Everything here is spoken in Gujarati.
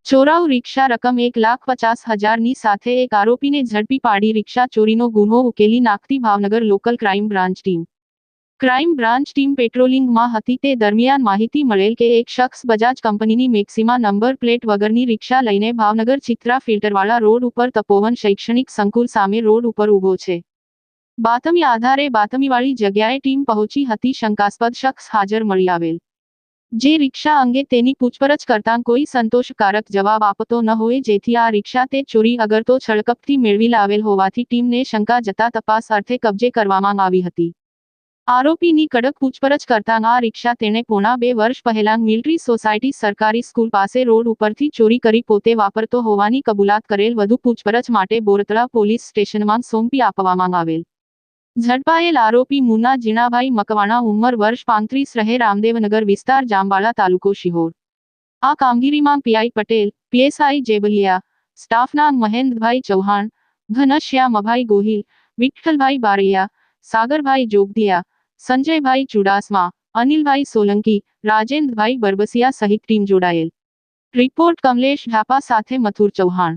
ચોરાઉ રિક્ષા રકમ 1,50,000ની સાથે એક આરોપીને ઝડપી પાડી રિક્ષા ચોરીનો ગુનો ઉકેલી નાખતી Bhavnagar local crime branch team. Crime branch team પેટ્રોલિંગમાં હતી તે દરમિયાન માહિતી મળેલ કે એક શખ્સ બજાજ કંપનીની મેક્સિમા નંબર પ્લેટ વગરની રિક્ષા લઈને ભાવનગર ચિત્રા ફિલ્ટરવાળા રોડ ઉપર તપોવન શૈક્ષણિક સંકુલ સામે રોડ ઉપર ઊભો છે. બાતમી આધારે બાતમીવાળી જગ્યાએ ટીમ પહોંચી હતી. શંકાસ્પદ શખ્સ હાજર મળી આવેલ, જે રિક્ષા અંગે તેની પૂછપરછ કરતાં કોઈ સંતોષકારક જવાબ આપતો ન હોય, જેથી આ રિક્ષા તે ચોરી અગરતો છળકપથી મેળવી લાવેલ હોવાથી ટીમને શંકા જતા તપાસ અર્થે કબજે કરવામાં આવી હતી. આરોપીની કડક પૂછપરછ કરતાં આ રિક્ષા તેણે પોણા 2 વર્ષ પહેલાં મિલિટરી સોસાયટી સરકારી સ્કૂલ પાસે રોડ ઉપરથી ચોરી કરી પોતે વાપરતો હોવાની કબૂલાત કરેલ. વધુ પૂછપરછ માટે બોરતળા પોલીસ સ્ટેશનમાં સોંપી આપવામાં આવેલ. ઝડપાયેલ આરોપી મુન્ના જીણાભાઈ મકવાણા, ઉંમર વર્ષ 35, રહે રામદેવનગર વિસ્તાર, જામવાળા, તાલુકો શિહોર. આ કામગીરીમાં પીઆઈ પટેલ, પીએસઆઈ જેબલિયા, સ્ટાફના મહેન્દ્રભાઈ ચૌહાણ, ઘનશ્યામભાઈ ગોહિલ, વિઠ્ઠલભાઈ બારૈયા, સાગરભાઈ જોગધિયા, સંજયભાઈ ચુડાસમા, અનિલભાઈ સોલંકી, રાજેન્દ્રભાઈ બરબસિયા સહિત ટીમ જોડાયેલ. રિપોર્ટ કમલેશ ઢાપા સાથે મથુર ચૌહાણ.